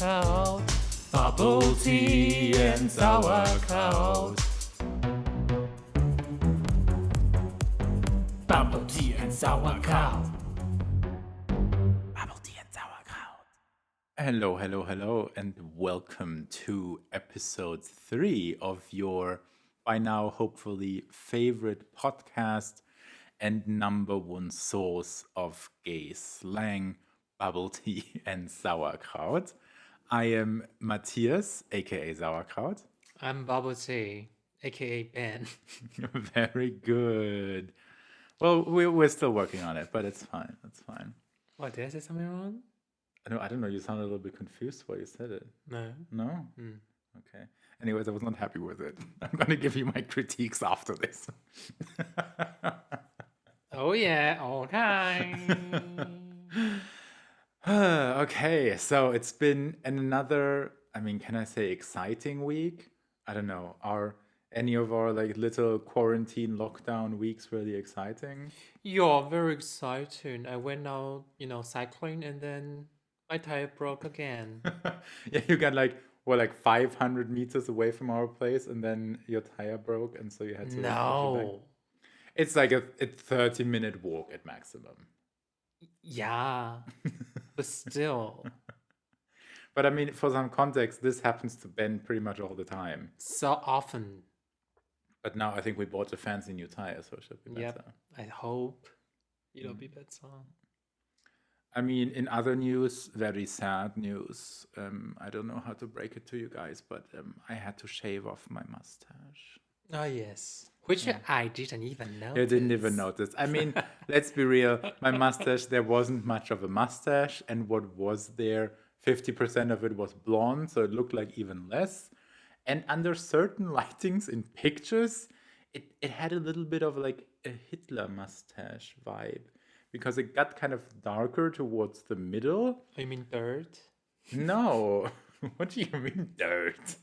sauerkraut, bubble tea and sauerkraut. Bubble tea and sauerkraut. Bubble tea and sauerkraut. Hello, and welcome to episode 3 of your, by now, hopefully, favorite podcast and number one source of gay slang, bubble tea and sauerkraut. I am Matthias, aka Sauerkraut. I'm Bubble Tea, aka Ben. Very good. Well, we're still working on it, but it's fine. It's fine. What, did I say something wrong? I don't know. You sounded a little bit confused while you said it. No. No? Okay. Anyways, I was not happy with it. I'm going to give you my critiques after this. Oh yeah, okay. Okay, so it's been another, can I say exciting week? I don't know. Are any of our little quarantine lockdown weeks really exciting? You're very exciting. I went out, cycling and then my tire broke again. Yeah, you got 500 meters away from our place and then your tire broke and so you had to push it back. No. It's like a 30-minute walk at maximum. Yeah. But still. But for some context, this happens to Ben pretty much all the time. So often. But now I think we bought a fancy new tire, so it should be better. Yep. I hope it'll be better. In other news, very sad news. I don't know how to break it to you guys, but I had to shave off my mustache. Oh, yes. Which I didn't even notice. You didn't even notice. Let's be real. My mustache, there wasn't much of a mustache, and what was there, 50% of it was blonde, so it looked like even less. And under certain lightings in pictures, it had a little bit of a Hitler mustache vibe, because it got kind of darker towards the middle. Oh, you mean dirt? No. What do you mean dirt?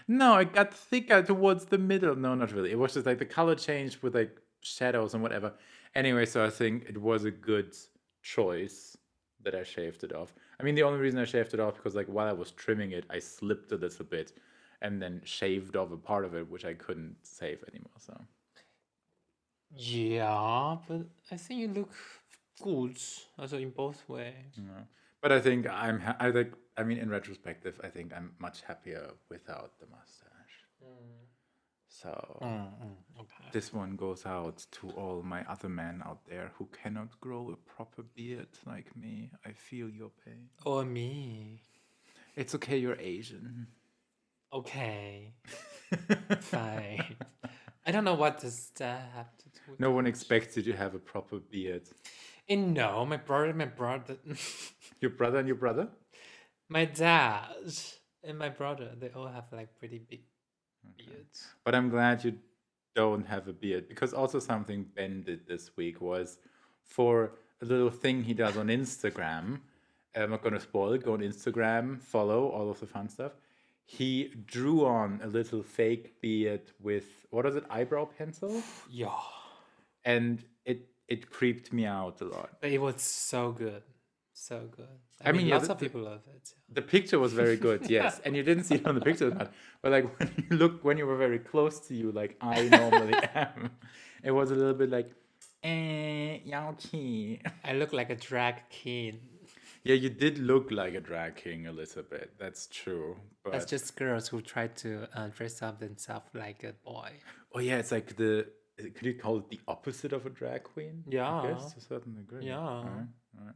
No, it got thicker towards the middle. No, not really. It was just the color changed with shadows and whatever. Anyway, so I think it was a good choice that I shaved it off. The only reason I shaved it off because while I was trimming it, I slipped a little bit and then shaved off a part of it, which I couldn't save anymore. So yeah, but I think you look good, also in both ways. yeah. But I think in retrospective, I think I'm much happier without the mustache. So Okay. this one goes out to all my other men out there who cannot grow a proper beard like me. I feel your pain. Or me. It's okay, you're Asian. Okay. Fine. I don't know what does that have to do with No one expects you to have a proper beard. No, my brother, Your brother and your brother? my dad, and my brother, they all have pretty big beards. But I'm glad you don't have a beard, because also something Ben did this week was for a little thing he does on Instagram. I'm not going to spoil it. Go on Instagram, follow all of the fun stuff. He drew on a little fake beard with, what is it, eyebrow pencil? Yeah. And it creeped me out a lot. But it was so good. So good. Yeah, lots of people love it. The picture was very good, yes. And you didn't see it on the picture, but when you were very close to you, like I normally am, it was a little bit yauchi. I look like a drag king. Yeah, you did look like a drag king a little bit. That's true. But That's just girls who try to dress up themselves like a boy. oh yeah, it's could you call it the opposite of a drag queen? Yeah. I guess to a certain degree. Yeah. All right.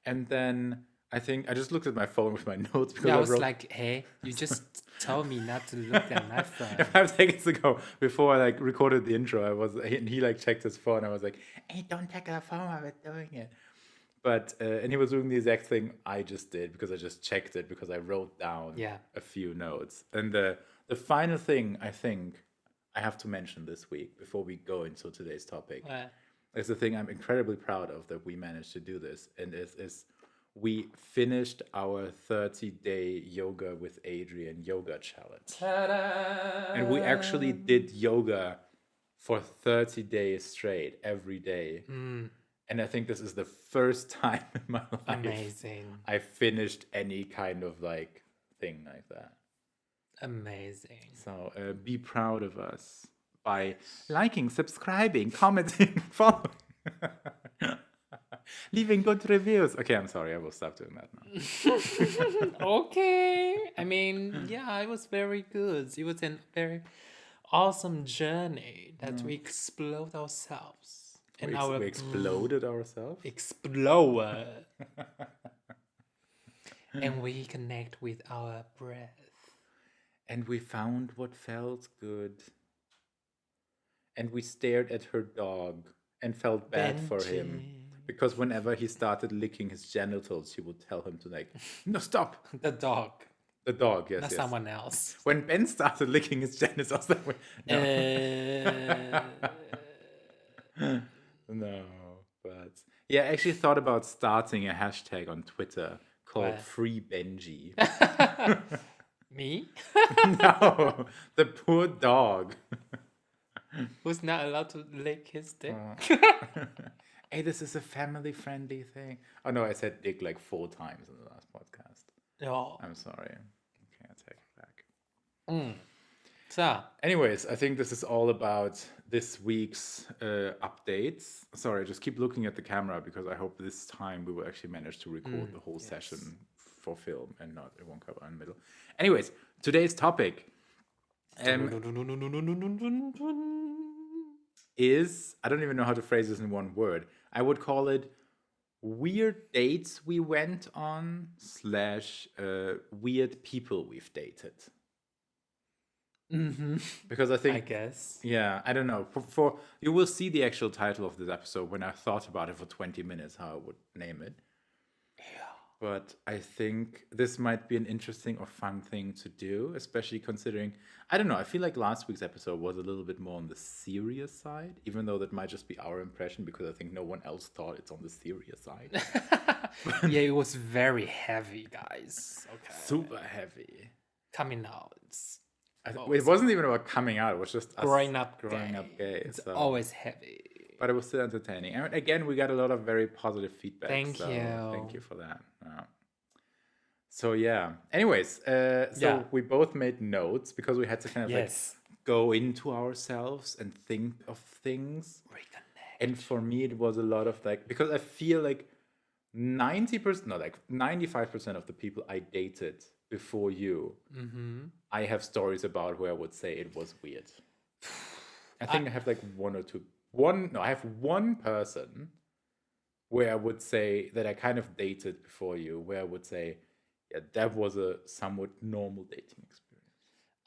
And then I think I just looked at my phone with my notes because Yeah, I I was wrote like, hey, you just told me not to look at my phone. 5 seconds ago, before I recorded the intro, and he checked his phone. I was like, "Hey, don't check the phone while we're doing it." But and he was doing the exact thing I just did because I just checked it because I wrote down a few notes. And the final thing I think I have to mention this week before we go into today's topic is the thing I'm incredibly proud of that we managed to do this, and is we finished our 30-day yoga with Adrian yoga challenge. Ta-da! And we actually did yoga for 30 days straight every day. And I think this is the first time in my life Amazing. I finished any kind of like thing like that. Amazing. So be proud of us by liking, subscribing, commenting, following, leaving good reviews. Okay, I'm sorry. I will stop doing that now. Okay. I mean, yeah, it was very good. It was a very awesome journey that we explode ourselves and our We exploded ourselves. explode and we connect with our breath. And we found what felt good. And we stared at her dog and felt bad for him. Benji. Because whenever he started licking his genitals, she would tell him to like, no, stop. The dog, The dog, yes, not yes. someone else. When Ben started licking his genitals, that way. No, but yeah, I actually thought about starting a hashtag on Twitter called What? Free Benji. Me? No, the poor dog. Who's not allowed to lick his dick? Hey, this is a family-friendly thing. Oh no, I said dick like 4 times in the last podcast. No. I'm sorry. Okay, I take it back. So, Anyways, I think this is all about this week's updates. Sorry, I just keep looking at the camera because I hope this time we will actually manage to record the whole session for film and not it won't cover in the middle. Anyways, today's topic is, I don't even know how to phrase this in one word. I would call it weird dates we went on / weird people we've dated. Because I think, I guess. yeah, I don't know. For you will see the actual title of this episode when I thought about it for 20 minutes, how I would name it. But I think this might be an interesting or fun thing to do, especially considering, I don't know, I feel like last week's episode was a little bit more on the serious side, even though that might just be our impression because I think no one else thought it's on the serious side. Yeah, it was very heavy, guys. Okay. Super heavy. Coming out. It wasn't even about coming out, it was just us Growing up gay. It's so. always heavy. But it was still entertaining. And again, we got a lot of very positive feedback. Thank you. Thank you for that. So yeah. Anyways, we both made notes because we had to kind of like go into ourselves and think of things. Reconnect. And for me, it was a lot of like, because I feel like 90%, no, like 95% of the people I dated before you, I have stories about where I would say it was weird. I think I have like I have one person where I would say that I kind of dated before you, where I would say, yeah, that was a somewhat normal dating experience.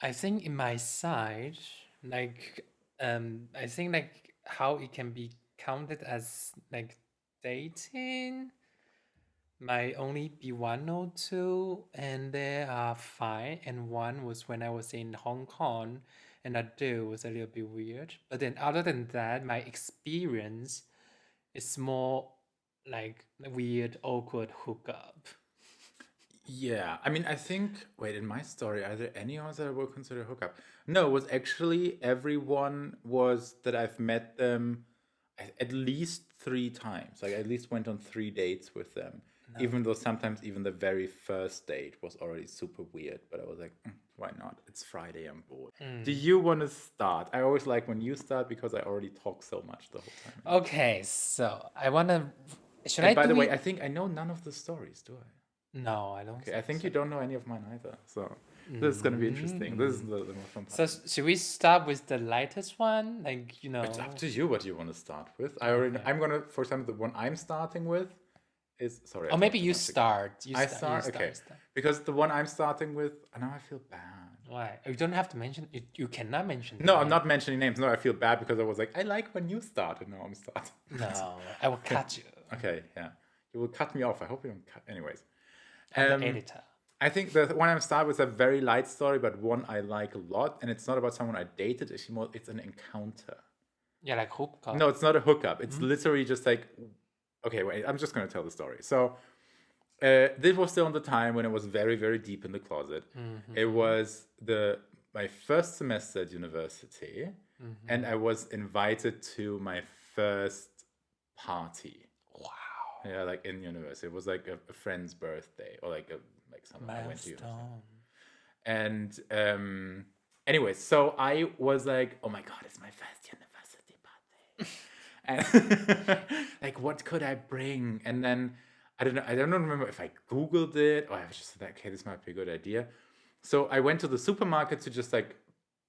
I think in my side, like, I think like how it can be counted as like dating might only be 1 or 2, and there are 5, and one was when I was in Hong Kong, and that dude was a little bit weird. But then other than that, my experience is more like weird, awkward hookup. Yeah, I mean, I think, wait, in my story, are there any others that I would consider hookup? No, it was actually everyone was that I've met them at least 3 times. Like, I at least went on 3 dates with them. No. Even though sometimes even the very first date was already super weird. But I was like, why not? It's Friday, I'm bored. Do you want to start? I always like when you start because I already talk so much the whole time. Okay, so I want to... By the way, I think I know none of the stories, do I? No, I don't. Okay, I think you don't know any of mine either. So this is going to be interesting. This is the most fun part. So should we start with the lightest one? Like, It's up to you what you want to start with. I'm going to, for example, the one I'm starting with is, sorry. Or maybe you start. I start? Okay. Because the one I'm starting with, now I feel bad. Why? You don't have to mention it. You cannot mention No, I'm not mentioning names. No, I feel bad because I was like, I like when you start, and now I'm starting. No, I will cut you. Okay, yeah. You will cut me off. I hope you don't cut. Anyways. I'm the editor. I think the one I'm starting with is a very light story, but one I like a lot. And it's not about someone I dated. It's an encounter. Yeah, like hookup. No, it's not a hookup. It's literally just like, okay, wait, I'm just going to tell the story. So this was still on the time when it was very, very deep in the closet. It was my first semester at university. And I was invited to my first party. Wow. Yeah, like in university. It was like a friend's birthday, or like someone I went to university. Milestone. And anyway, so I was like, oh my god, it's my first university birthday. And like, what could I bring? And then I don't know, I don't remember if I Googled it or I was just like, okay, this might be a good idea. So I went to the supermarket to just like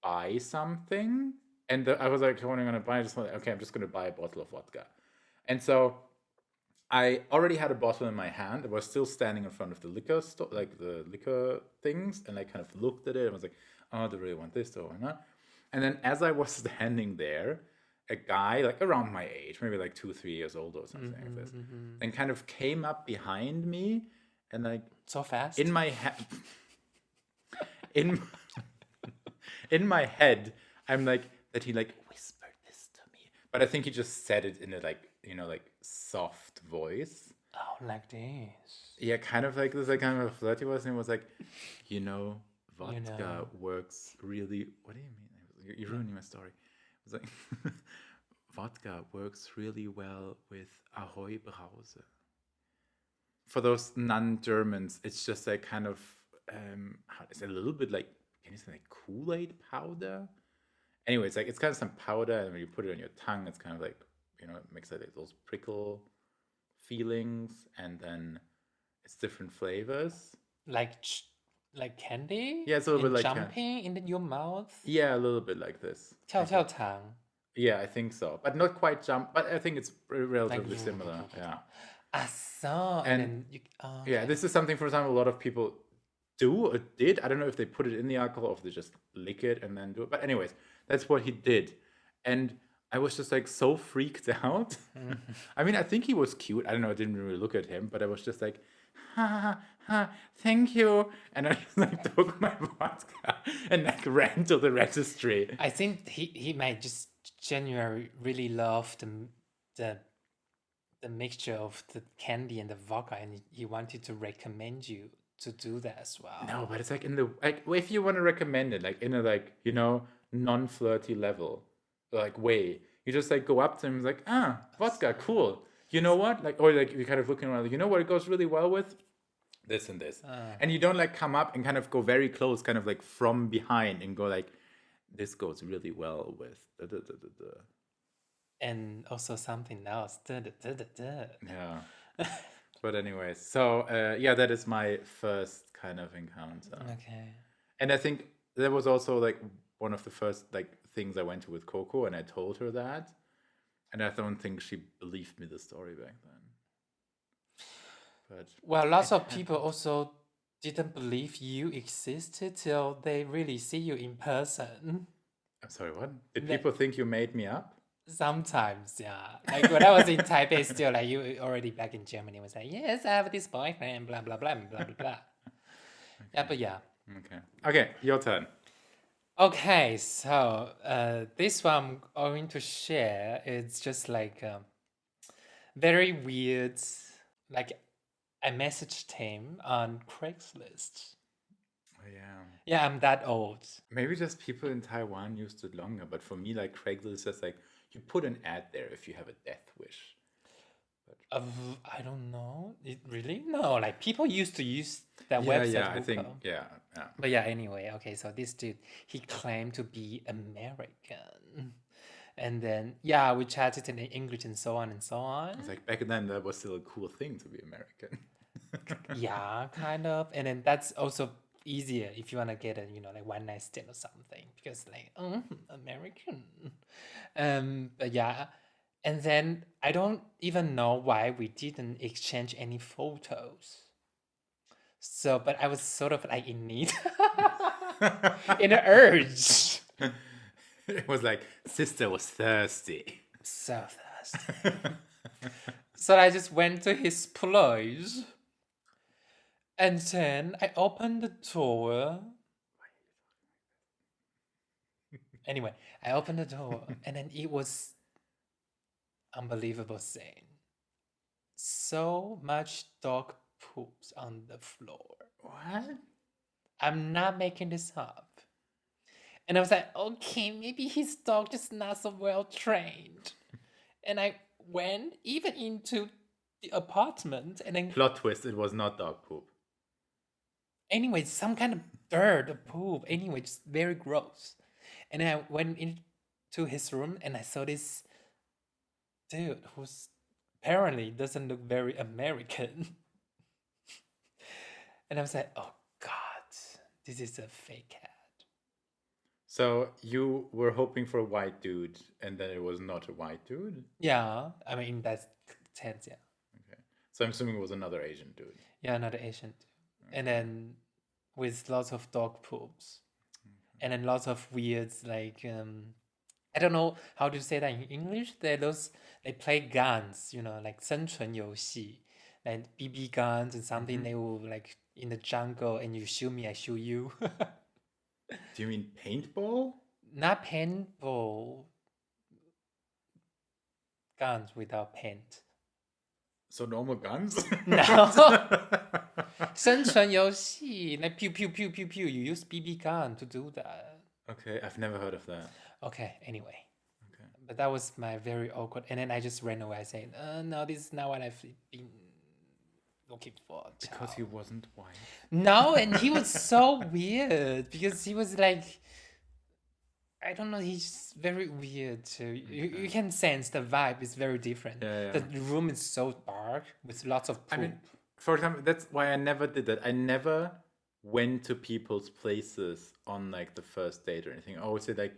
buy something. And I was like, what am I gonna buy? I just like, okay, I'm just gonna buy a bottle of vodka. And so I already had a bottle in my hand. I was still standing in front of the liquor store, like the liquor things, and I kind of looked at it and was like, oh, do I really want this or not? And then as I was standing there, a guy like around my age, maybe like 2, 3 years old or something like this, then kind of came up behind me and like So fast. in my head, in in my head, I'm like that he like whispered this to me, but I think he just said it in a like like soft voice. Oh, like this. Yeah, kind of like this, like kind of a flirty voice, and it was like, vodka know. works really. What do you mean? You're ruining my story. It was like vodka works really well with Ahoy Brause. For those non-Germans, it's just like kind of it's a little bit like, can you say like Kool-Aid powder? Anyway, it's like it's kind of some powder, and when you put it on your tongue, it's kind of like it makes like those prickle feelings, and then it's different flavors. Like candy? Yeah, it's a little bit like jumping in your mouth? Yeah, a little bit like this. Telltale tongue. Yeah, I think so, but not quite jump. But I think it's relatively Like, similar. Yeah. I saw, and then you. Oh, Yeah, this is something, for example, a lot of people do or did. I don't know if they put it in the alcohol or if they just lick it and then do it. But anyways, that's what he did, and I was just like so freaked out. I mean, I think he was cute. I don't know. I didn't really look at him, but I was just like, ha, ha, thank you. And I just like took my vodka and like ran to the registry. I think he might just genuinely really love the mixture of the candy and the vodka, and he wanted to recommend you to do that as well. No, but it's like in the like if you want to recommend it, like in a like non-flirty level, like way, you just like go up to him and like, vodka, cool. You know what? Like, or like you're kind of looking around, like, you know what it goes really well with? This and this. And you don't like come up and kind of go very close, kind of like from behind and go like, this goes really well with da, da, da, da, da. And also something else. Yeah. But anyway, so yeah, that is my first kind of encounter. Okay. And I think that was also like one of the first like things I went to with Coco, and I told her that, and I don't think she believed me the story back then. But well, lots of people also didn't believe you existed till they really see you in person. I'm sorry, what? Did people think you made me up? Sometimes, yeah. Like when I was in Taipei, still like you already back in Germany was like, yes, I have this boyfriend, blah blah blah blah blah blah. Okay. Yeah, but yeah. Okay, your turn. Okay, so this one I'm going to share is just like very weird. Like I messaged him on Craigslist. Oh, yeah. Yeah, I'm that old. Maybe just people in Taiwan used it longer, but for me, like Craigslist is like you put an ad there if you have a death wish. I don't know. Really? No, like people used to use that Yeah, website. yeah, I think, yeah. But yeah, anyway, okay, so this dude, he claimed to be American. And then, yeah, we chatted in English and so on and so on. It's like back then, that was still a cool thing to be American. Yeah, kind of. And then that's also easier if you want to get a, like one night stand or something. Because like, American. But yeah. And then I don't even know why we didn't exchange any photos. So, but I was sort of like in need, in an urge. It was like, sister was thirsty. So thirsty. So I just went to his place. And then I opened the door. Anyway, I opened the door and then it was unbelievable scene. So much dog poops on the floor. What? I'm not making this up. And I was like, okay, maybe his dog just not so well trained. And I went even into the apartment, and then Plot twist: it was not dog poop. anyway, some kind of dirt or poop. Anyway, just very gross. And then I went into his room and I saw this dude who's apparently doesn't look very American. And I was like, oh God, this is a fake cat. So you were hoping for a white dude, and then it was not a white dude. Yeah, I mean, in that sense, yeah. Okay. So I'm assuming it was another Asian dude. Yeah, another Asian dude. And then with lots of dog poops. And then lots of weird, like, I don't know how to say that in English. They play guns, like 生存游戏, like BB guns and something. They will like in the jungle and you shoot me, I shoot you. Do you mean paintball? Not paintball. Guns without paint. So normal guns? No. 生存游戏, like pew pew pew pew pew. You use BB gun to do that. Okay, I've never heard of that. Okay, anyway. Okay. But that was my very awkward. And then I just ran away saying, no, this is not what I've been looking for. Because he wasn't white. No, and he was so weird because he was like, I don't know, he's very weird too. You can sense the vibe is very different. Yeah. The room is so dark with lots of poop. I mean, for example, that's why I never did that. I never went to people's places on like the first date or anything. I always say like,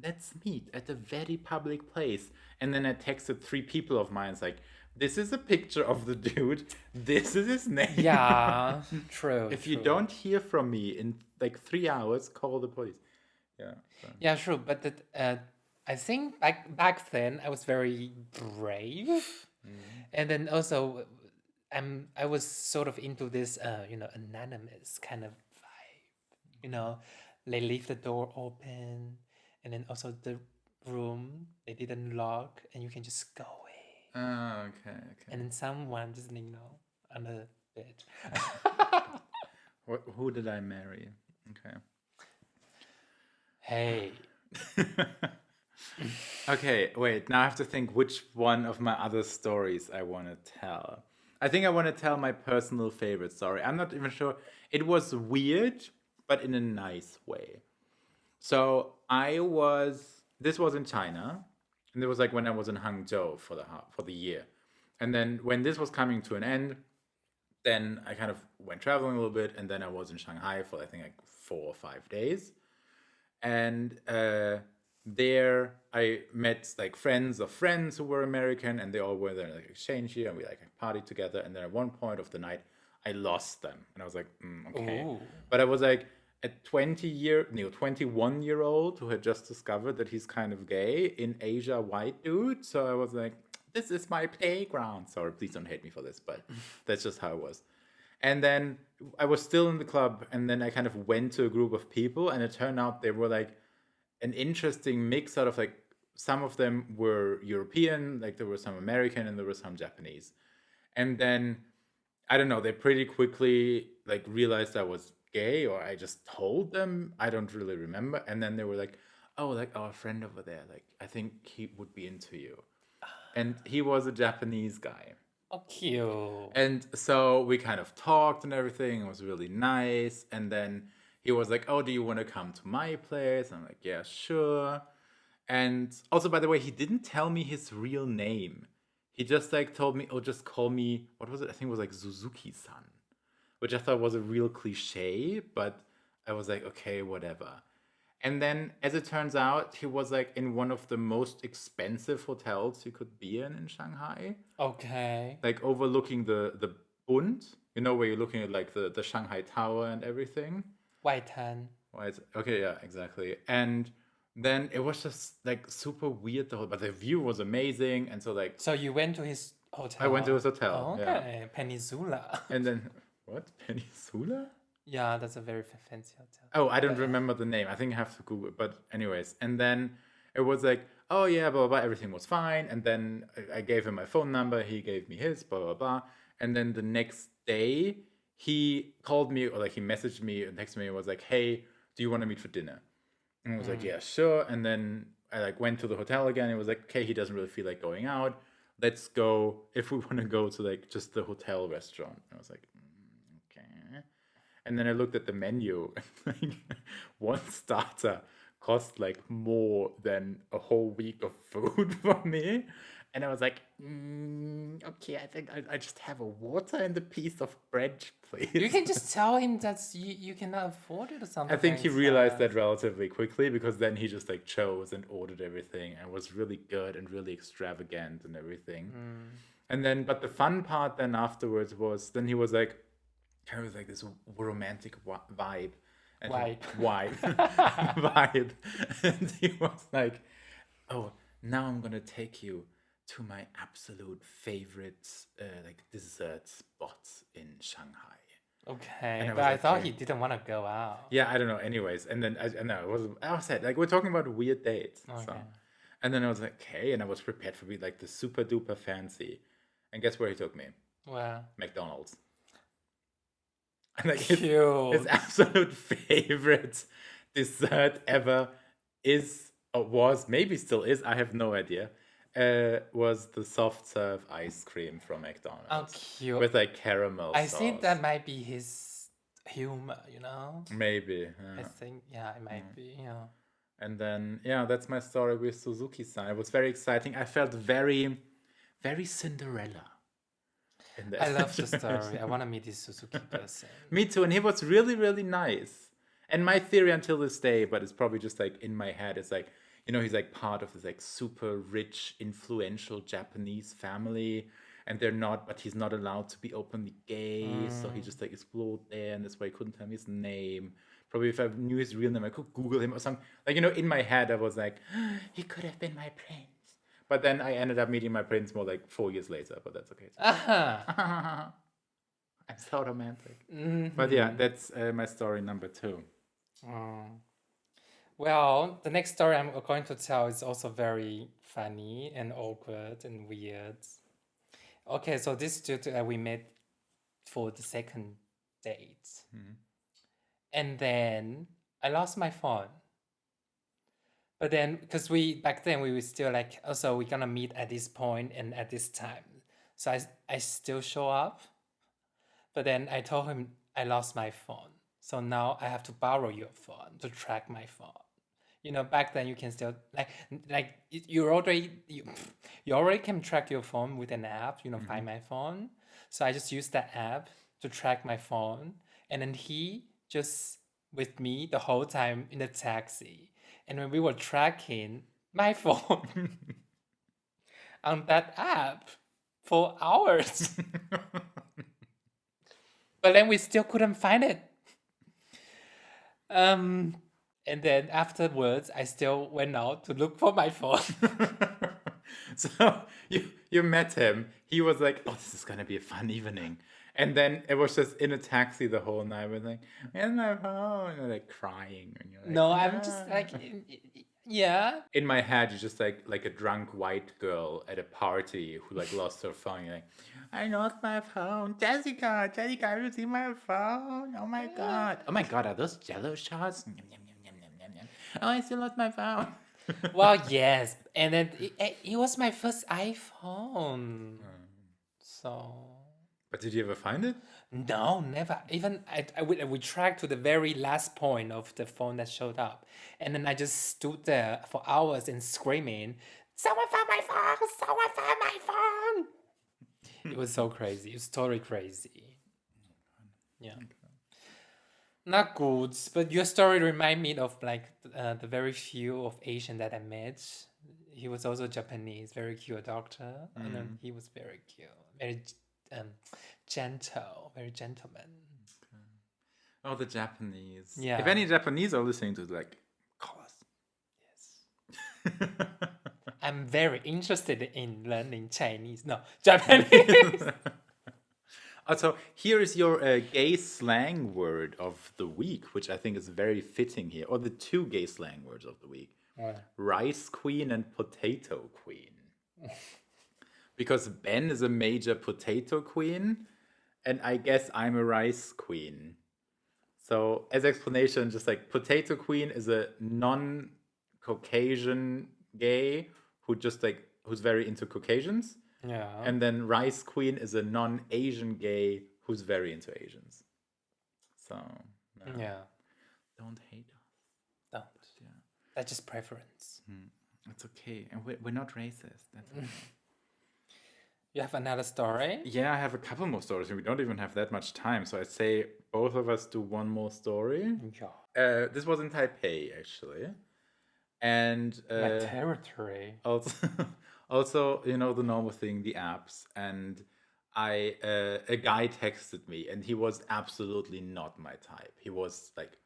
let's meet at a very public place. And then I texted 3 people of mine. It's like, this is a picture of the dude. This is his name. Yeah, true. If you don't hear from me in like 3 hours, call the police. Yeah. So. Yeah, true. But I think back then I was very brave, and then also I was sort of into this anonymous kind of vibe. They leave the door open, and then also the room they didn't lock, and you can just go away. Oh, okay. And then someone just on the bed. Who did I marry? Okay. Hey. Okay, wait. Now I have to think which one of my other stories I want to tell. I think I want to tell my personal favorite story. I'm not even sure. It was weird, but in a nice way. So this was in China, and it was like when I was in Hangzhou for the year. And then when this was coming to an end, then I kind of went traveling a little bit, and then I was in Shanghai for I think like 4 or 5 days. And there I met like friends of friends who were American, and they all were there like exchange year, and we like partied together. And then at one point of the night, I lost them, and I was like, okay. Ooh. But I was like a 21-year-old who had just discovered that he's kind of gay in Asia, white dude. So I was like, this is my playground. Sorry, please don't hate me for this, but that's just how it was. And then I was still in the club, and then I kind of went to a group of people, and it turned out they were like an interesting mix out of like some of them were European, like there were some American, and there were some Japanese. And then I don't know, they pretty quickly like realized I was gay, or I just told them. I don't really remember. And then they were like, "Oh, like our friend over there, like I think he would be into you." And he was a Japanese guy. Oh, cute. And so we kind of talked and everything. It was really nice. And then he was like, "Oh, do you want to come to my place?" I'm like, "Yeah, sure." And also, by the way, he didn't tell me his real name. He just like told me, "Oh, just call me," what was it? I think it was like Suzuki-san, which I thought was a real cliche, but I was like, okay, whatever. And then, as it turns out, he was like in one of the most expensive hotels you could be in Shanghai, Okay. like overlooking the Bund, where you're looking at like the Shanghai Tower and everything. White tan. Right. Okay, yeah, exactly. And then it was just like super weird, but the view was amazing. And so like So you went to his hotel? I went to his hotel. Okay, Yeah. Peninsula. And then what? Peninsula? Yeah, that's a very fancy hotel. Oh, I don't remember the name. I think I have to Google it. But anyways, and then it was like, oh yeah, blah, blah, blah, everything was fine. And then I gave him my phone number. He gave me his, blah, blah, blah. And then the next day, he called me, or like he messaged me and texted me and was like, hey, do you want to meet for dinner? And I was like, yeah, sure. And then I like went to the hotel again. It was like, okay, he doesn't really feel like going out. let's go if we want to go to like just the hotel restaurant. I was like, okay. And then I looked at the menu, and like one starter cost like more than a whole week of food for me. And I was like, okay, I think I just have a water and a piece of bread, You please. can just tell him that you cannot afford it or I something think he like realized that. that relatively quickly because then he just like chose and ordered everything and was really good and really extravagant and everything. And then, but the fun part then afterwards was then he was like, kind of like this romantic vibe, and he Why? vibe, and he was like, "Oh, now I'm gonna take you to my absolute favorite like dessert spot in Shanghai." And Okay, I but was I like, thought "Okay." he didn't want to go out. Yeah, I don't know. Anyways, and then I know it was I said like we're talking about a weird date, so, Okay. and then I was like, okay, and I was prepared for be like the super duper fancy, and guess where he took me? Well, McDonald's. And like his cute. absolute favorite dessert ever is or was maybe still is I have no idea. Was the soft serve ice cream from Oh, McDonald's cute. with like caramel I think that sauce. might be his humor, you know? Maybe. I think, yeah, it might be, yeah. And then yeah, that's my story with Suzuki-san. It was very exciting. I felt very, very Cinderella in that I love the story. I situation. want to meet this Suzuki person. Me too, and he was really, really nice. And my theory until this day, but it's probably just like in my head, it's like, he's like part of this like super rich, influential Japanese family, and they're not, but he's not allowed to be openly gay, so he just like explored there, and that's why he couldn't tell me his name. Probably if I knew his real name, I could Google him or something. Like, in my head, I was like, he could have been my prince. But then I ended up meeting my prince more like 4 years later, but that's okay too. Aha. I'm so romantic. Mhm. But yeah, that's my story number 2. Oh. Well, the next story I'm going to tell is also very funny and awkward and weird. Okay, so this dude we met for the second date. And then I lost my phone. But then, because back then we were still like, oh, so we're gonna meet at this point and at this time. So I still show up. But then I told him I lost my phone. So now I have to borrow your phone to track my phone. Back then you can still you already can track your phone with an app, Find My Phone. So I just used that app to track my phone, and then he just with me the whole time in the taxi. And when we were tracking my phone on that app for hours, but then we still couldn't find it. And then afterwards, I still went out to look for my phone. So you met him. He was like, "Oh, this is gonna be a fun evening," and then it was just in a taxi the whole night. With like, "Where's my phone?" And you're like crying, and you're like, No, I'm just "No." like, yeah. In my head, you're just like a drunk white girl at a party who like lost her phone. You're like, "I lost my phone, Jessica. Jessica, have you seen my phone? Oh my god! Oh my god, are those Jello shots? Yum, yum, yum, yum, yum, yum, yum. Oh, I still lost my phone." Well, yes. And then it was my first iPhone. So, But did you ever find it? no, never. Even we tracked to the very last point of the phone that showed up. And then I just stood there for hours and screaming, "Someone found my phone! Someone found my phone!" It was so crazy. It was totally crazy. Yeah. Not good, but your story remind me of like the very few of Asian that I met. He was also Japanese, very cute doctor, and then he was very cute, very um, gentle, very gentleman. Oh, the Japanese. Yeah. If any Japanese are listening to it, like, call us. Yes. I'm very interested in learning Chinese. No, Japanese. Also, here is your gay slang word of the week, which I think is very fitting here, or the 2 gay slang words of the week: rice queen and potato queen. Because Ben is a major potato queen, and I guess I'm a rice queen. So, as explanation, just like potato queen is a non-Caucasian gay who just like who's very into Caucasians, Yeah. And then Rice Queen is a non-Asian gay who's very into Asians. So, no, Yeah. don't hate us. Don't. Yeah, That's just preference. it's okay. And we're not racist. That's okay. You have another story? Yeah, I have a couple more stories, and we don't even have that much time. So I'd say both of us do one more story. Yeah. This was in Taipei, actually. And My territory. also, you know, the normal thing, the apps. And a guy texted me, and he was absolutely not my type. He was like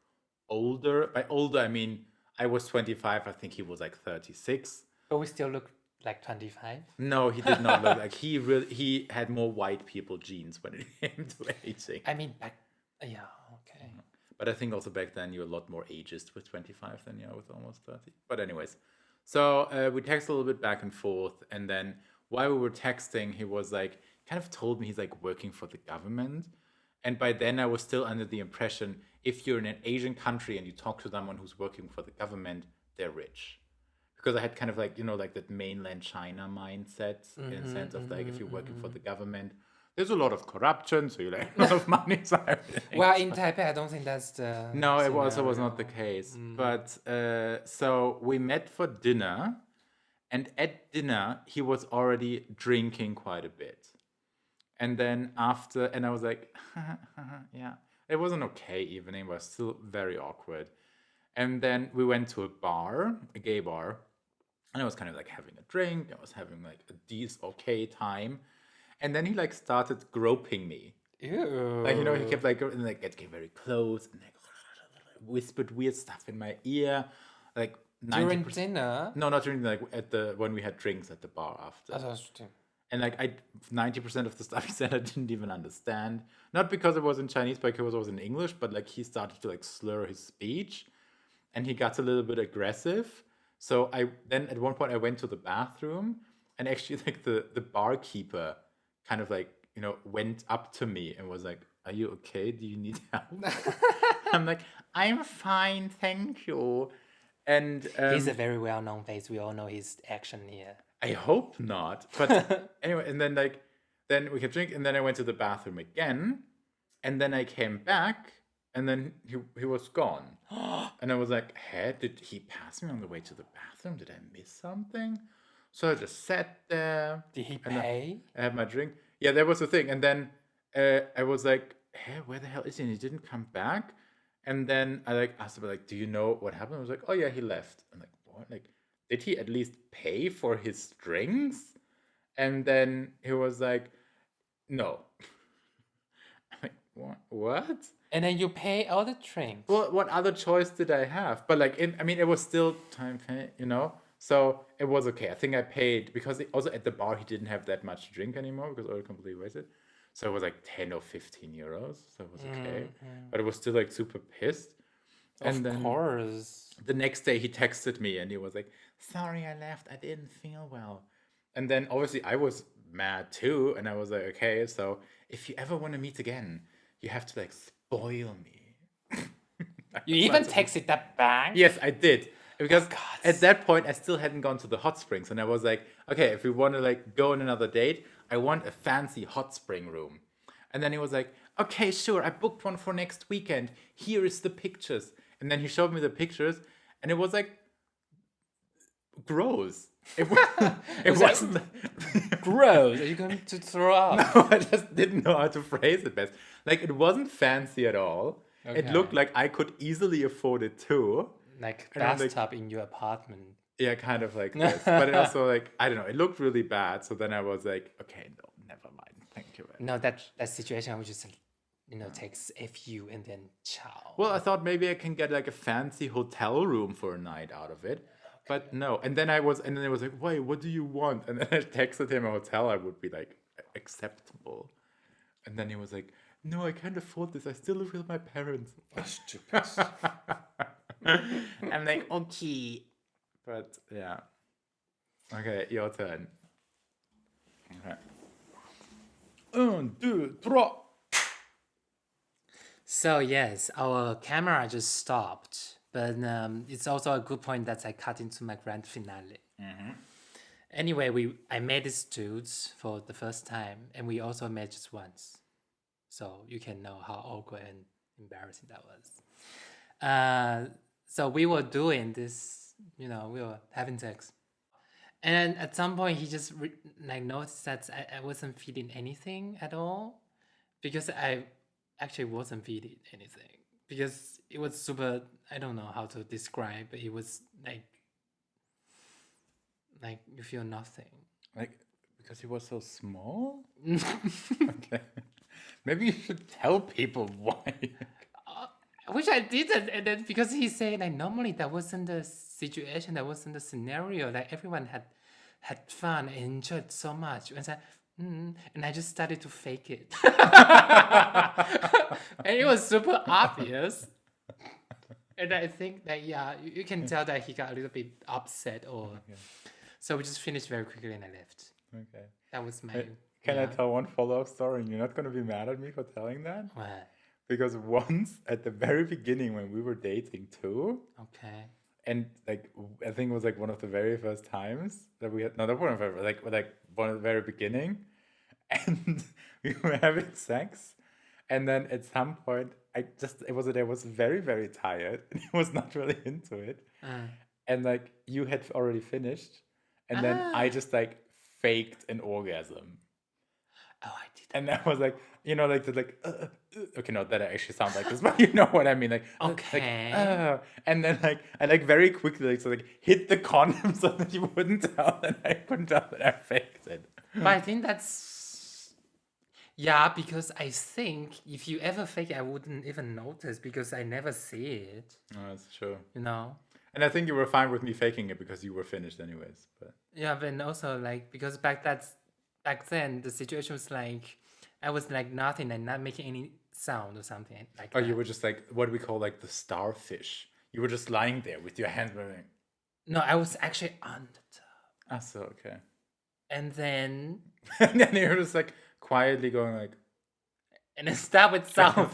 older. By older, I mean, I was 25. I think he was like 36. But we still look like 25. No, he did not look like he had more white people genes when it came to aging. I mean, back. Yeah, okay. But I think also back then you're a lot more ageist with 25 than you are with almost 30. But anyways, so we texted a little bit back and forth, and then while we were texting, he was like, kind of told me he's like working for the government. And by then I was still under the impression if you're in an Asian country and you talk to someone who's working for the government, they're rich. Because I had kind of like, you know, like that mainland China mindset in the sense of like if you're working for the government, there's a lot of corruption, so you like a lot of money. So Well, in Taipei, I don't think that's the. no, it also was not the case. But so we met for dinner, and at dinner he was already drinking quite a bit. And then after, and I was like, yeah, it was an okay evening, but still very awkward. And then we went to a bar, a gay bar, and I was kind of like having a drink. I was having like a decent, okay time. And then he like started groping me. Ew. Like, you know, he kept like, and like getting very close and like whispered weird stuff in my ear. Like 90%. During dinner? No, not during, like at the, when we had drinks at the bar after. And like 90% of the stuff he said I didn't even understand. Not because it was in Chinese, but because it was in English, but like he started to like slur his speech and he got a little bit aggressive. So I then at one point I went to the bathroom and actually like the barkeeper kind of like, you know, went up to me and was like, "Are you okay? Do you need help?" I'm like, "I'm fine, thank you." And he's a very well-known face. We all know his action here. I hope not. But anyway, and then like, then we could drink, and then I went to the bathroom again, and then I came back, and then he was gone, and I was like, "Hey, did he pass me on the way to the bathroom? Did I miss something?" So I just sat there. Did he pay? I had my drink. Yeah, that was the thing, and then I was like, "Hey, where the hell is he?" And he didn't come back. And then I like asked him like, "Do you know what happened?" I was like, "Oh yeah, he left." I'm like, "What? Like, did he at least pay for his drinks?" And then he was like, "No." I'm like, what? And then you pay all the drinks. Well, what other choice did I have? But like, I mean, it was still time pay, you know? So it was okay. I think I paid because also at the bar, he didn't have that much to drink anymore because oil completely wasted. So it was like 10 or 15 euros. So it was okay. But it was still like super pissed. And of course. The next day he texted me and he was like, "Sorry, I left. I didn't feel well." And then obviously I was mad too. And I was like, okay, so if you ever want to meet again, you have to like spoil me. You even texted that back? Yes, I did. Because at that point I still hadn't gone to the hot springs. And I was like, okay, if we want to like go on another date, I want a fancy hot spring room. And then he was like, "Okay, sure, I booked one for next weekend. Here is the pictures." And then he showed me the pictures, and it was like gross. It wasn't gross. Are you going to throw up? No, I just didn't know how to phrase it best. Like it wasn't fancy at all. Okay. It looked like I could easily afford it too. Like bathtub in your apartment. Yeah, kind of like this. But it also like, I don't know, it looked really bad. So then I was like, okay, no, never mind. Thank you. No, that situation I would just, you know, takes FU and then ciao. Well, I thought maybe I can get like a fancy hotel room for a night out of it. Okay. But no. And then it was like, "Wait, what do you want?" And then I texted him a hotel I would be like acceptable. And then he was like, "No, I can't afford this. I still live with my parents." Oh, stupid. I'm like, okay. But yeah. Okay, your turn. Okay. 1, 2, 3. So yes, our camera just stopped, but it's also a good point that I cut into my grand finale. Anyway, I met these dudes for the first time, and we also met just once, so you can know how awkward and embarrassing that was. So we were doing this, we were having sex, and at some point he just noticed that I wasn't feeling anything at all, because I actually wasn't feeling anything, because it was super. I don't know how to describe, but it was like you feel nothing. Like, because he was so small? Okay. Maybe you should tell people why. Which I didn't, and then because he said like normally that wasn't the situation, that wasn't the scenario. Like everyone had fun and enjoyed so much, and and I just started to fake it, and it was super obvious. And I think that you can tell that he got a little bit upset, or so we just finished very quickly and I left. Okay. That was my. Can I tell one follow-up story? And you're not going to be mad at me for telling that? What? Because once at the very beginning when we were dating too, Okay. and like I think it was like one of the very first times that we had, no, not one of the, like one of the very beginning, and we were having sex, and then at some point I was very very tired and he was not really into it, and like you had already finished, and then I just like faked an orgasm. Oh, I did. And that was like, like the okay, no, that actually sounds like this, but you know what I mean, like Okay. and then like I like very quickly hit the condom so that you wouldn't tell, and I couldn't tell that I faked it. But I think that's because I think if you ever fake it, I wouldn't even notice because I never see it. Oh, that's true. And I think you were fine with me faking it because you were finished anyways. But but also like because back then the situation was like I was like nothing and not making any sound or something like oh, that. you were just like what we call like the starfish. You were just lying there with your hands moving. No, I was actually on the tub. Ah, so okay. And then and then you were just like quietly going like, and then stop with sound.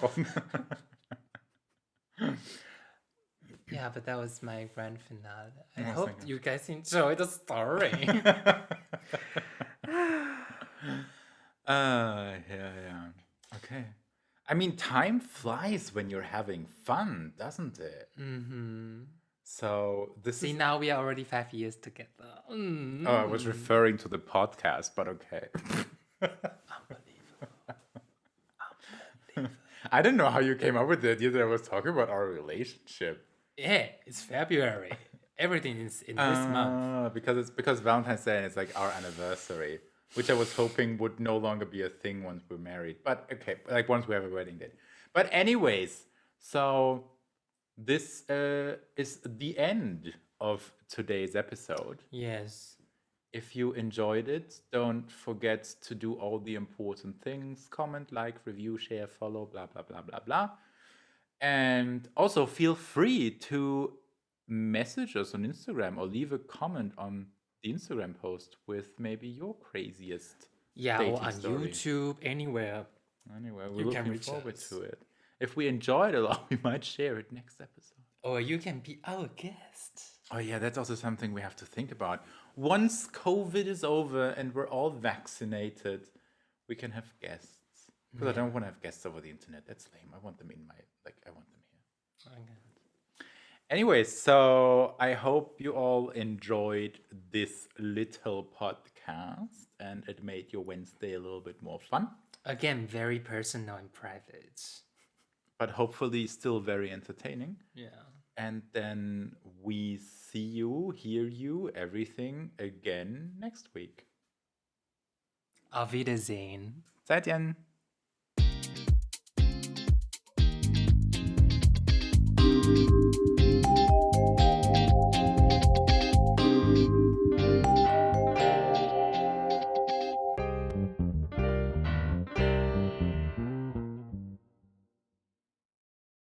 Yeah, but that was my grand finale. I hope you guys enjoy the story. Yeah. Okay. I mean, time flies when you're having fun, doesn't it? Mm-hmm. So See, now we are already 5 years together. Oh, I was referring to the podcast, but okay. Unbelievable. I didn't know how you came up with the idea that I was talking about our relationship. Yeah, it's February. Everything is in this month. Because Valentine's Day and it's like our anniversary, which I was hoping would no longer be a thing once we're married. But okay, like once we have a wedding date. But anyways, so this is the end of today's episode. Yes. If you enjoyed it, don't forget to do all the important things. Comment, like, review, share, follow, blah, blah, blah, blah, blah. And also feel free to message us on Instagram or leave a comment on the Instagram post with maybe your craziest or on story. YouTube, anywhere. Anyway, we're looking forward to it. If we enjoyed it a lot, we might share it next episode. Or you can be our guest. Oh yeah, that's also something we have to think about. Once COVID is over and we're all vaccinated, we can have guests. Because I don't want to have guests over the internet. That's lame. I want them in I want them here. Okay. Anyway, so I hope you all enjoyed this little podcast and it made your Wednesday a little bit more fun. Again, very personal and private. But hopefully still very entertaining. Yeah. And then we see you, hear you, everything again next week. Auf Wiedersehen. Seid Jan.